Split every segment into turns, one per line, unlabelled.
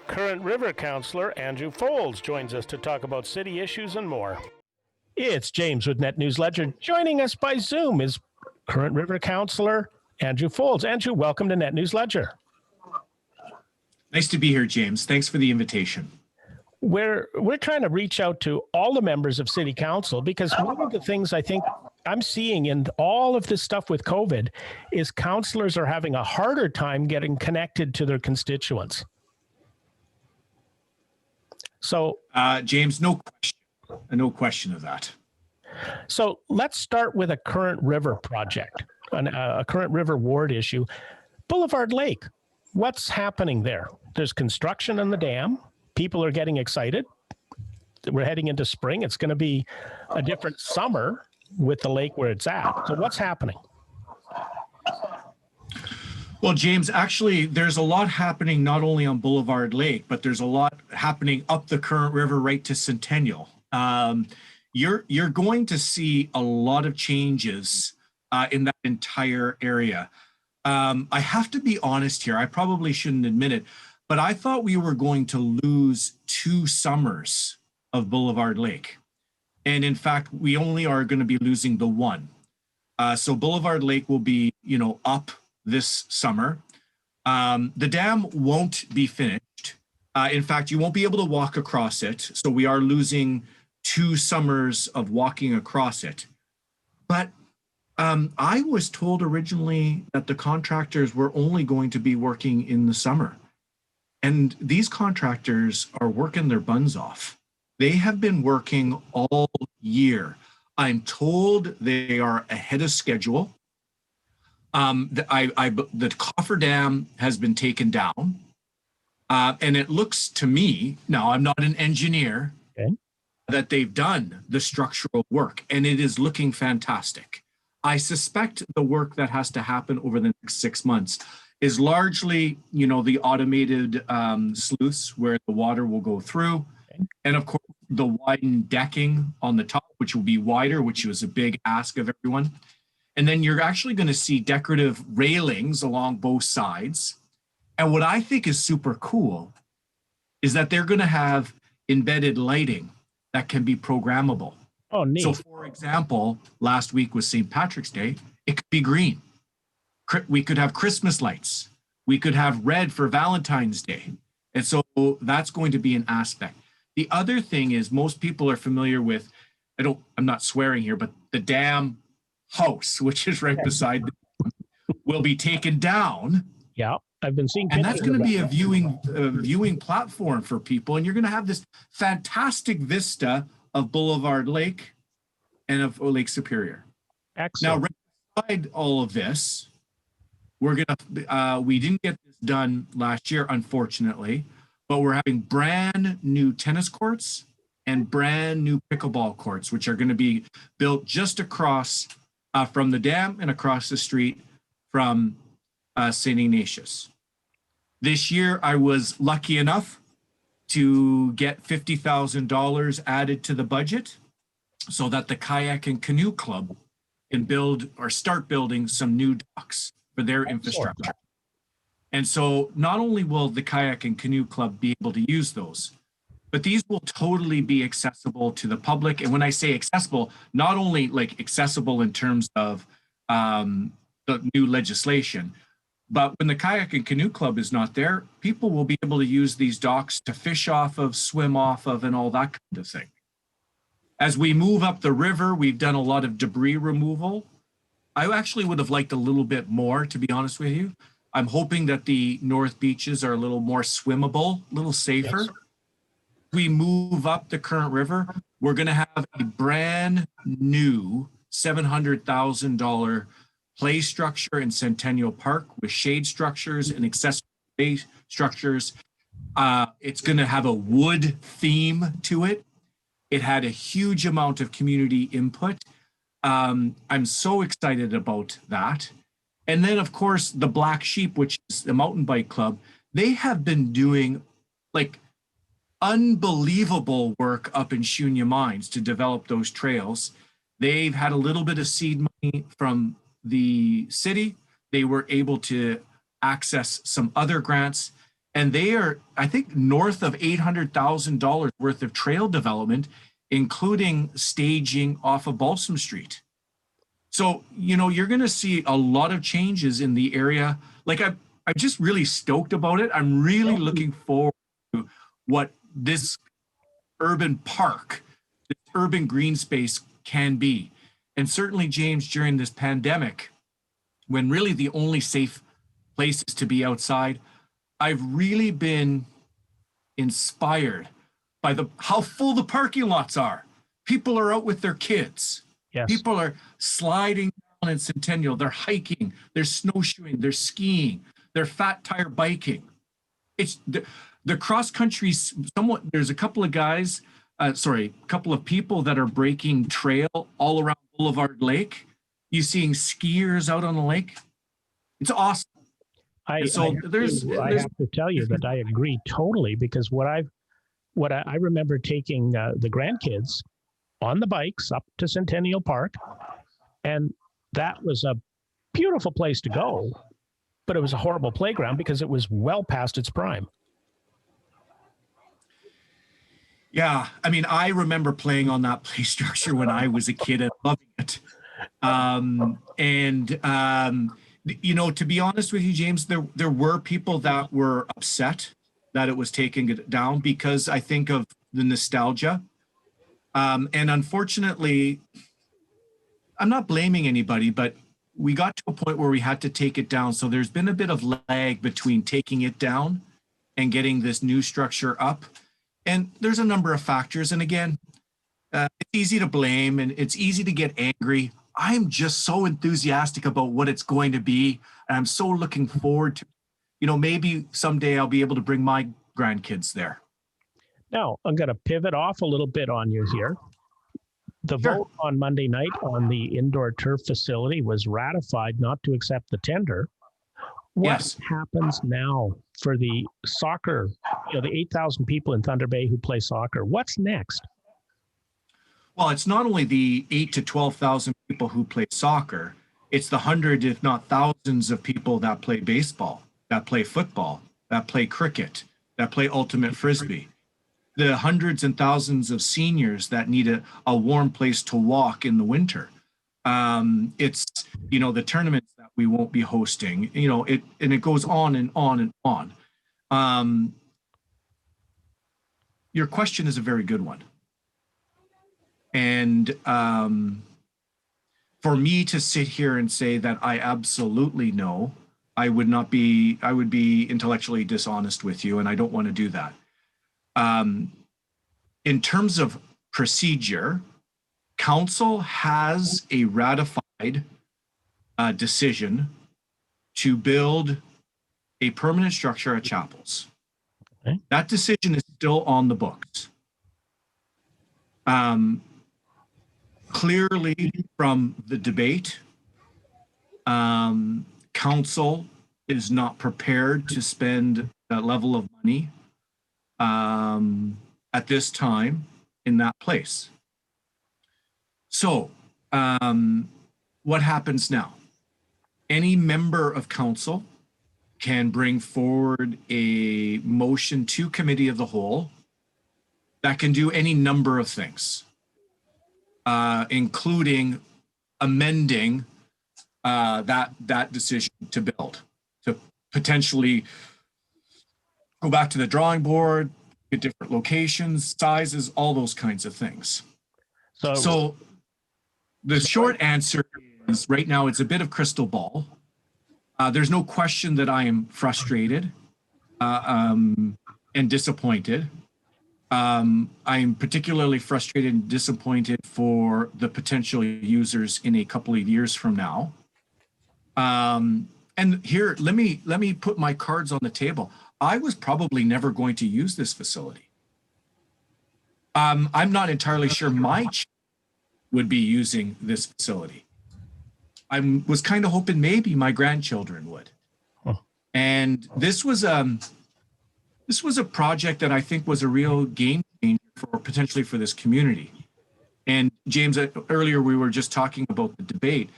Current River Councillor Andrew Foulds joins us to talk about city issues and more. It's James with Net News Ledger. Joining us by Zoom is Current River Councillor Andrew Foulds. Andrew, welcome to Net News Ledger.
Nice to be here, James. Thanks for the invitation.
We're trying to reach out to all the members of City Council because one of the things I think I'm seeing in all of this stuff with COVID is councillors are having a harder time getting connected to their constituents. So,
James, no question of that.
So let's start with a Current River project, a Current River ward issue. Boulevard Lake, what's happening there? There's construction on the dam. People are getting excited. We're heading into spring. It's going to be a different summer with the lake where it's at. So what's happening?
Well, James, actually, there's a lot happening not only on Boulevard Lake, but there's a lot happening up the Current River right to Centennial. You're going to see a lot of changes in that entire area. I have to be honest here. I probably shouldn't admit it, but I thought we were going to lose 2 summers of Boulevard Lake. And in fact, we only are going to be losing the one. So Boulevard Lake will be, up this summer. The dam won't be finished. In fact, you won't be able to walk across it. So we are losing 2 summers of walking across it. But I was told originally that the contractors were only going to be working in the summer. And these contractors are working their buns off. They have been working all year. I'm told they are ahead of schedule. The coffer dam has been taken down. And it looks to me, now I'm not an engineer, that they've done the structural work and it is looking fantastic. I suspect the work that has to happen over the next 6 months is largely, the automated sluice where the water will go through. And of course, the widened decking on the top, which will be wider, which was a big ask of everyone. And then you're actually going to see decorative railings along both sides. And what I think is super cool is that they're going to have embedded lighting that can be programmable.
Oh, neat.
So for example, last week was St. Patrick's Day. It could be green. We could have Christmas lights. We could have red for Valentine's Day. And so that's going to be an aspect. The other thing is most people are familiar with, I'm not swearing here, but the dam house, which is right beside them, will be taken down.
Yeah, I've been seeing.
And that's going to be a viewing platform for people. And you're going to have this fantastic vista of Boulevard Lake and of Lake Superior.
Excellent.
Now, right beside all of this, we didn't get this done last year, unfortunately, but we're having brand new tennis courts and brand new pickleball courts, which are going to be built just across from the dam and across the street from St. Ignatius. This year, I was lucky enough to get $50,000 added to the budget so that the Kayak and Canoe Club can start building some new docks for their infrastructure. And so not only will the Kayak and Canoe Club be able to use those, but these will totally be accessible to the public. And when I say accessible, not only like accessible in terms of the new legislation, but when the Kayak and Canoe Club is not there, people will be able to use these docks to fish off of, swim off of, and all that kind of thing. As we move up the river, we've done a lot of debris removal. I actually would have liked a little bit more, to be honest with you. I'm hoping that the North Beaches are a little more swimmable, a little safer. Yes. We move up the Current River, we're going to have a brand new $700,000 play structure in Centennial Park with shade structures and accessory play structures. It's going to have a wood theme to it. It had a huge amount of community input. I'm so excited about that. And then, of course, the Black Sheep, which is the mountain bike club, they have been doing like unbelievable work up in Shunya Mines to develop those trails. They've had a little bit of seed money from the city. They were able to access some other grants. And they are, I think, north of $800,000 worth of trail development, including staging off of Balsam Street. So, you're going to see a lot of changes in the area. Like, I'm just really stoked about it. I'm really looking forward to what this urban park, this urban green space can be. And certainly, James, during this pandemic, when really the only safe places to be outside, I've really been inspired by how full the parking lots are. People are out with their kids.
Yes.
People are sliding down in Centennial. They're hiking, they're snowshoeing, they're skiing, they're fat tire biking. It's the cross country. There's a couple of guys, a couple of people that are breaking trail all around Boulevard Lake. You seeing skiers out on the lake. It's awesome.
I have to tell you that I agree totally, because what I remember taking the grandkids on the bikes up to Centennial Park, and that was a beautiful place to go, but it was a horrible playground because it was well past its prime.
Yeah, I mean, I remember playing on that play structure when I was a kid and loving it. To be honest with you, James, there were people that were upset that it was taking it down because I think of the nostalgia. And unfortunately, I'm not blaming anybody, but we got to a point where we had to take it down. So there's been a bit of lag between taking it down and getting this new structure up. And there's a number of factors. And again, it's easy to blame and it's easy to get angry. I'm just so enthusiastic about what it's going to be. And I'm so looking forward to, maybe someday I'll be able to bring my grandkids there.
Now, I'm going to pivot off a little bit on you here. The vote on Monday night on the indoor turf facility was ratified not to accept the tender. What happens now for the soccer, the 8,000 people in Thunder Bay who play soccer? What's next?
Well, it's not only the 8 to 12,000 people who play soccer, it's the hundreds, if not thousands of people that play baseball, that play football, that play cricket, that play ultimate frisbee. The hundreds and thousands of seniors that need a warm place to walk in the winter. It's, the tournaments that we won't be hosting, and it goes on and on and on. Your question is a very good one. And for me to sit here and say that I absolutely know, I would be intellectually dishonest with you, and I don't want to do that. In terms of procedure, council has a ratified decision to build a permanent structure at Chapels. Okay. That decision is still on the books. Clearly from the debate, council is not prepared to spend that level of money at this time in that place. So what happens now? Any member of council can bring forward a motion to committee of the whole that can do any number of things, including amending that decision to build, to potentially go back to the drawing board, get different locations, sizes, all those kinds of things. So the short answer is right now it's a bit of crystal ball. There's no question that I am frustrated and disappointed. I'm particularly frustrated and disappointed for the potential users in a couple of years from now. And here, let me put my cards on the table. I was probably never going to use this facility. I'm not entirely sure my children would be using this facility. I was kind of hoping maybe my grandchildren would. Huh. And this was a project that I think was a real game changer potentially for this community. And James, earlier we were just talking about the debate.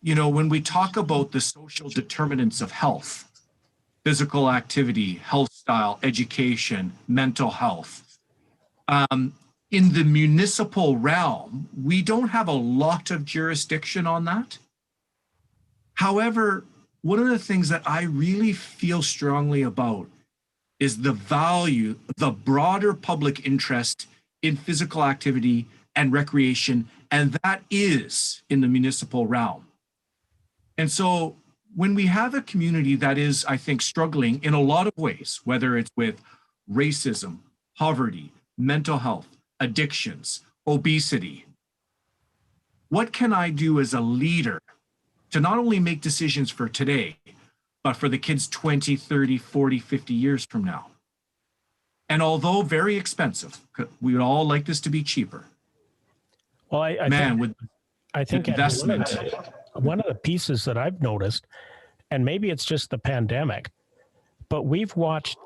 When we talk about the social determinants of health, physical activity, health style, education, mental health. In the municipal realm, we don't have a lot of jurisdiction on that. However, one of the things that I really feel strongly about is the value, the broader public interest in physical activity and recreation, and that is in the municipal realm. And so when we have a community that is, I think, struggling in a lot of ways, whether it's with racism, poverty, mental health, addictions, obesity, what can I do as a leader to not only make decisions for today, but for the kids 20, 30, 40, 50 years from now? And although very expensive, we would all like this to be cheaper.
Well, I think
investment.
One of the pieces that I've noticed, and maybe it's just the pandemic, but we've watched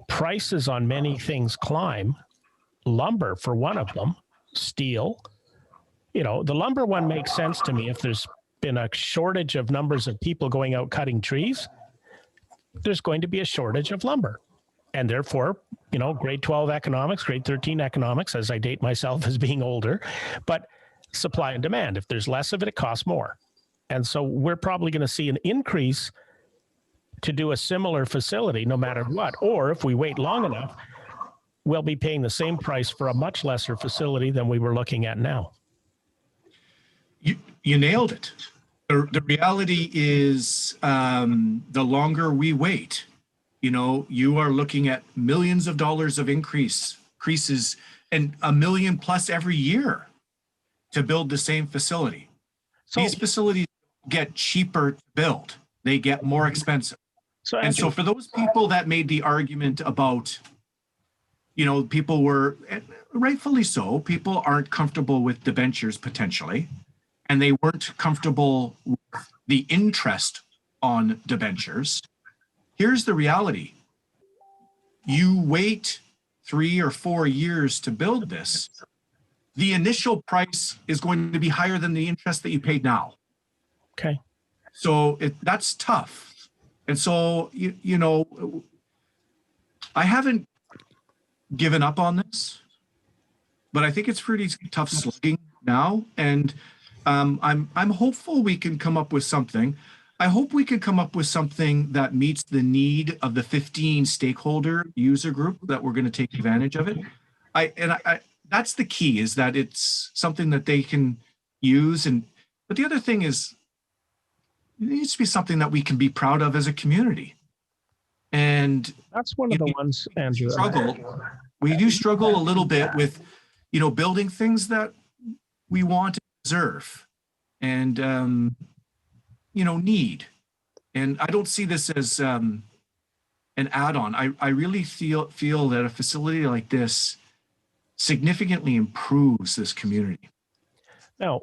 prices on many things climb. Lumber, for one of them, steel. You know, the lumber one makes sense to me. If there's been a shortage of numbers of people going out cutting trees, there's going to be a shortage of lumber. And therefore, you know, grade 12 economics, grade 13 economics, as I date myself as being older, but supply and demand. If there's less of it, it costs more. And so we're probably going to see an increase to do a similar facility no matter what. Or if we wait long enough, we'll be paying the same price for a much lesser facility than we were looking at now.
You nailed it. The reality is the longer we wait, you know, you are looking at millions of dollars of increases and $1 million plus every year to build the same facility. So these facilities get cheaper to build. They get more expensive. So for those people that made the argument about, you know, people were, rightfully so, people aren't comfortable with debentures potentially, and they weren't comfortable with the interest on debentures. Here's the reality. You wait 3 or 4 years to build this, the initial price is going to be higher than the interest that you paid now.
Okay.
So that's tough. And so, you know, I haven't given up on this, but I think it's pretty tough slugging now. And I'm hopeful we can come up with something. I hope we can come up with something that meets the need of the 15 stakeholder user group that we're going to take advantage of it. I that's the key, is that it's something that they can use. But the other thing is, it needs to be something that we can be proud of as a community. And
that's one of the ones, Andrew.
We do struggle a little bit with, you know, building things that we want to deserve and, you know, need. And I don't see this as an add-on. I really feel that a facility like this significantly improves this community.
Now,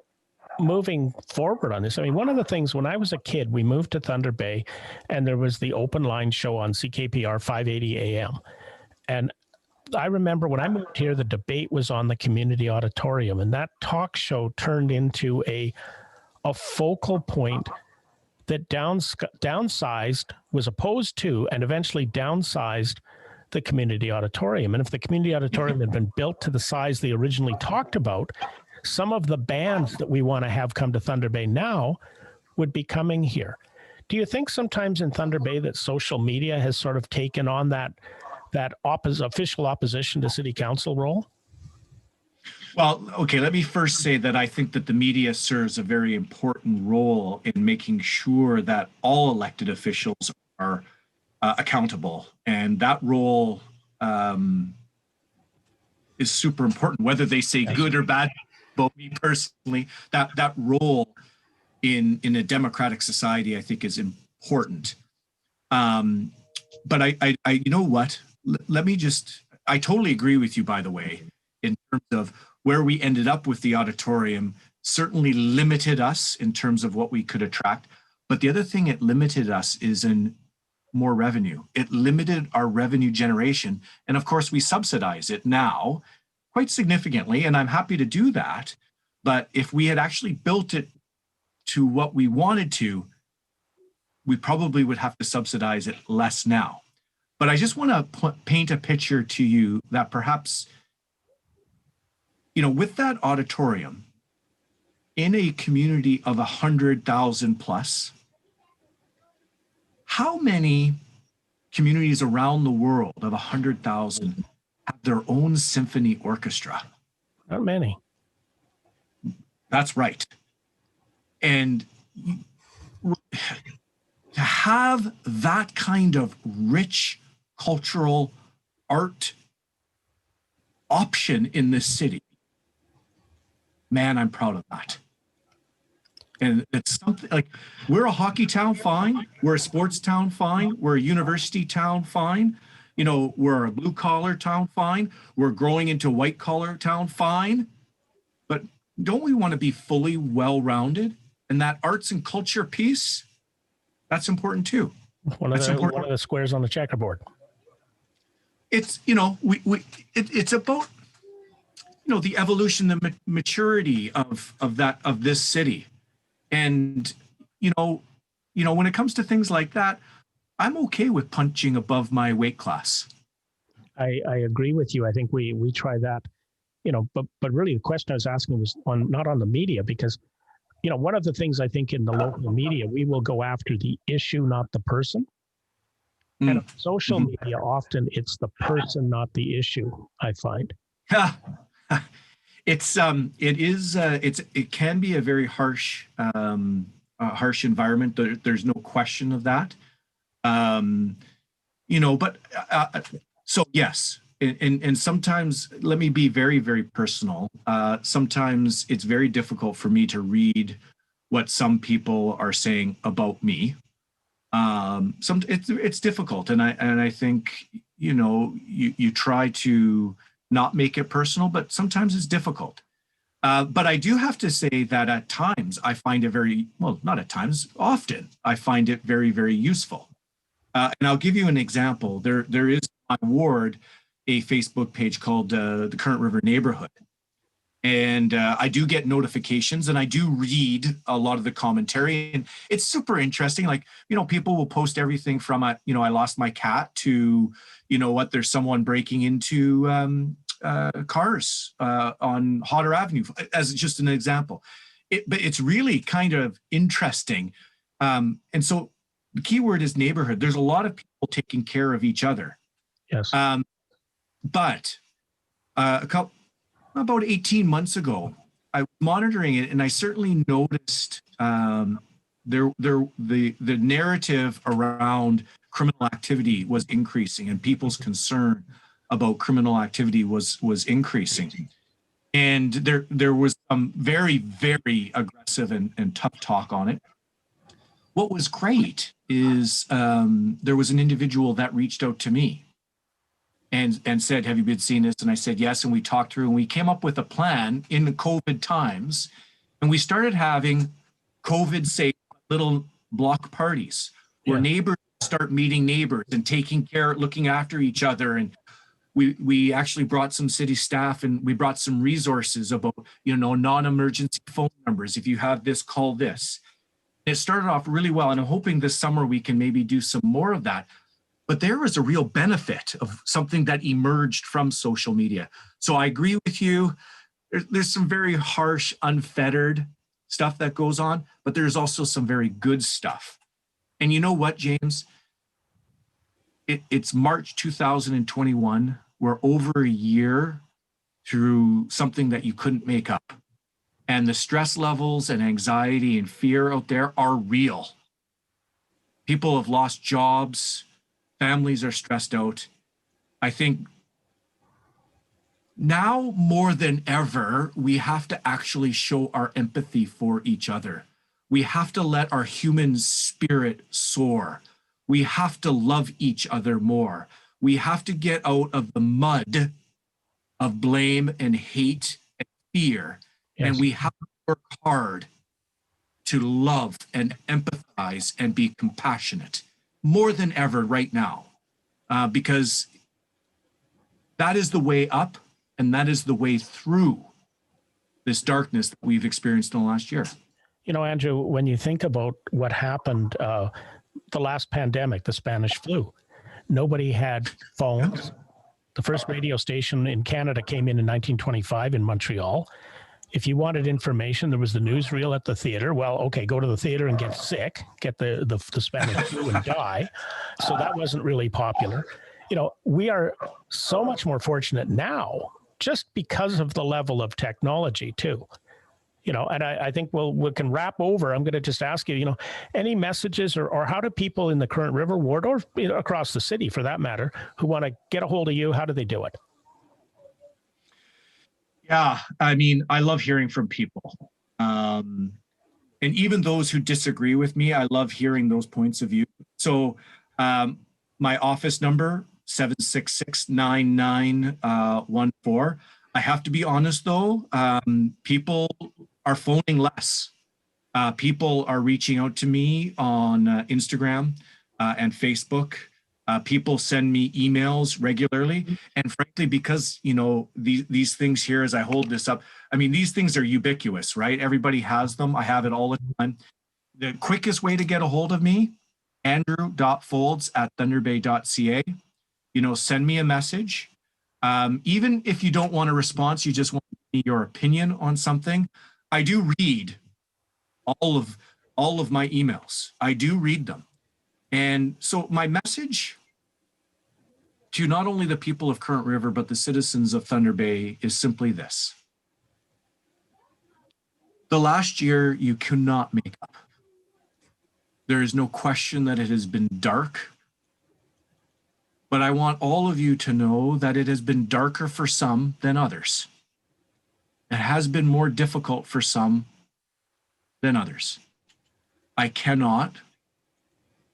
moving forward on this, I mean, one of the things, when I was a kid, we moved to Thunder Bay and there was the open line show on CKPR 580 AM. And I remember when I moved here, the debate was on the community auditorium, and that talk show turned into a focal point that downsized, was opposed to, and eventually downsized the community auditorium. And if the community auditorium had been built to the size they originally talked about, some of the bands that we want to have come to Thunder Bay now would be coming here. Do you think sometimes in Thunder Bay that social media has sort of taken on that official opposition to city council role?
Well, okay, let me first say that I think that the media serves a very important role in making sure that all elected officials are accountable. And that role is super important, whether they say good or bad about me personally. That role in a democratic society, I think, is important. But I you know what? Let me just, I totally agree with you, by the way, in terms of where we ended up with the auditorium certainly limited us in terms of what we could attract. But the other thing it limited us is in more revenue. It limited our revenue generation. And of course, we subsidize it now quite significantly, and I'm happy to do that. But if we had actually built it to what we wanted to, we probably would have to subsidize it less now. But I just want to paint a picture to you that perhaps, with that auditorium in a community of 100,000 plus, how many communities around the world of 100,000 have their own symphony orchestra?
Not many.
That's right. And to have that kind of rich cultural art option in this city, man, I'm proud of that. And it's something like, we're a hockey town, fine. We're a sports town, fine. We're a university town, fine. We're a blue collar town, fine. We're growing into white collar town, fine. But don't we want to be fully well-rounded? And that arts and culture piece, that's important too.
One of the squares on the checkerboard.
It's, it's about, the evolution, the maturity of this city. And, when it comes to things like that, I'm okay with punching above my weight class.
I agree with you. I think we try that, but really the question I was asking was not on the media, because, one of the things I think in the local media, we will go after the issue, not the person. And social media, often it's the person, not the issue, I find.
It can be a very harsh environment. There's no question of that. So yes, and sometimes, let me be very, very personal. Sometimes it's very difficult for me to read what some people are saying about me. It's difficult, and I think you try to not make it personal, but sometimes it's difficult. But I do have to say that at times I find it not at times, often I find it very, very useful. And I'll give you an example. There is in my ward a Facebook page called the Current River Neighborhood. And I do get notifications, and I do read a lot of the commentary, and it's super interesting. Like, people will post everything from, I lost my cat to, there's someone breaking into cars on Hodder Avenue, as just an example. But it's really kind of interesting. And so the key word is neighborhood. There's a lot of people taking care of each other.
Yes.
But about 18 months ago, I was monitoring it, and I certainly noticed the narrative around criminal activity was increasing, and people's concern about criminal activity was increasing. And there was some very, very aggressive and tough talk on it. What was great is there was an individual that reached out to me and said, "Have you been seeing this?" And I said, "Yes." And we talked through, and we came up with a plan in the COVID times. And we started having COVID-safe little block parties where neighbors start meeting neighbors and taking care, looking after each other. And we actually brought some city staff, and we brought some resources about, non-emergency phone numbers. If you have this, call this. It started off really well, and I'm hoping this summer we can maybe do some more of that. But there was a real benefit of something that emerged from social media. So I agree with you. There's some very harsh, unfettered stuff that goes on, but there's also some very good stuff. And you know what, James? It's March 2021. We're over a year through something that you couldn't make up. And the stress levels and anxiety and fear out there are real. People have lost jobs. Families are stressed out. I think now more than ever, we have to actually show our empathy for each other. We have to let our human spirit soar. We have to love each other more. We have to get out of the mud of blame and hate and fear. Yes. And we have to work hard to love and empathize and be compassionate more than ever right now, because that is the way up, and that is the way through this darkness that we've experienced in the last year.
Andrew, when you think about what happened the last pandemic, the Spanish flu. Nobody had phones. The first radio station in Canada came in 1925 in Montreal. If you wanted information, there was the newsreel at the theater. Well, okay, go to the theater and get sick, get the Spanish flu and die. So that wasn't really popular. We are so much more fortunate now just because of the level of technology too. And I think we can wrap over. I'm going to just ask you, any messages or how do people in the current River Ward or across the city for that matter, who want to get a hold of you, how do they do it?
Yeah, I mean, I love hearing from people. And even those who disagree with me, I love hearing those points of view. So my office number, 766-9914. I have to be honest, though, people are phoning less. People are reaching out to me on Instagram and Facebook. People send me emails regularly. And frankly, because, these things here, as I hold this up, I mean, these things are ubiquitous, right? Everybody has them. I have it all the time. The quickest way to get a hold of me, andrew.foulds@thunderbay.ca. Send me a message. Even if you don't want a response, you just want your opinion on something. I do read all of my emails. I do read them. And so my message to not only the people of Current River, but the citizens of Thunder Bay is simply this. The last year you cannot make up. There is no question that it has been dark. But I want all of you to know that it has been darker for some than others. It has been more difficult for some than others. I cannot,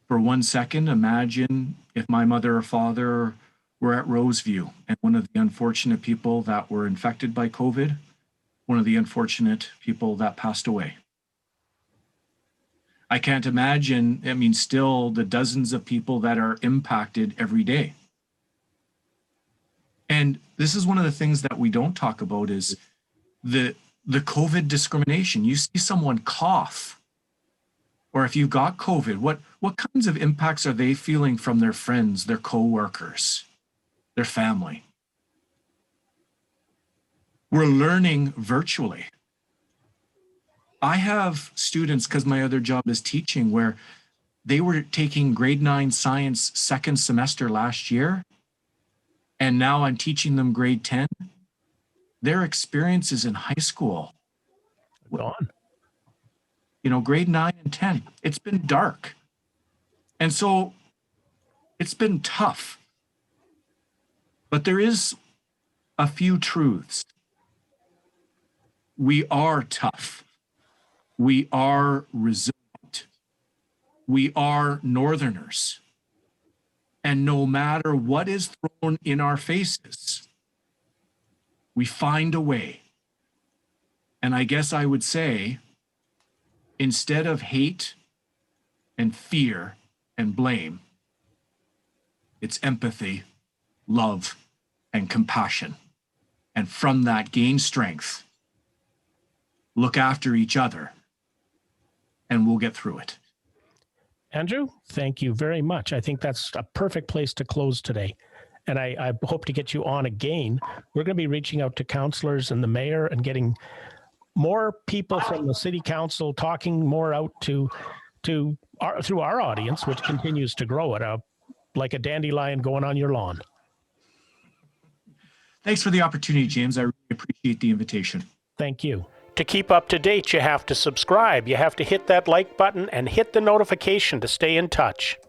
for 1 second, imagine if my mother or father were at Roseview and one of the unfortunate people that were infected by COVID, one of the unfortunate people that passed away. I can't imagine, still the dozens of people that are impacted every day. And this is one of the things that we don't talk about is the COVID discrimination. You see someone cough, or if you've got COVID, what kinds of impacts are they feeling from their friends, their coworkers, their family? We're learning virtually. I have students, because my other job is teaching, where they were taking grade 9 science second semester last year, and now I'm teaching them grade 10. Their experiences in high school,
gone.
Grade 9 and 10, it's been dark. And so it's been tough. But there is a few truths. We are tough. We are resilient. We are Northerners. And no matter what is thrown in our faces, we find a way. And I guess I would say, instead of hate and fear and blame, it's empathy, love, and compassion. And from that, gain strength, look after each other, and we'll get through it.
Andrew, thank you very much. I think that's a perfect place to close today. And I hope to get you on again. We're going to be reaching out to councillors and the mayor and getting more people from the city council talking more out through our audience, which continues to grow at like a dandelion going on your lawn.
Thanks for the opportunity, James. I really appreciate the invitation.
Thank you. To keep up to date, you have to subscribe. You have to hit that like button and hit the notification to stay in touch.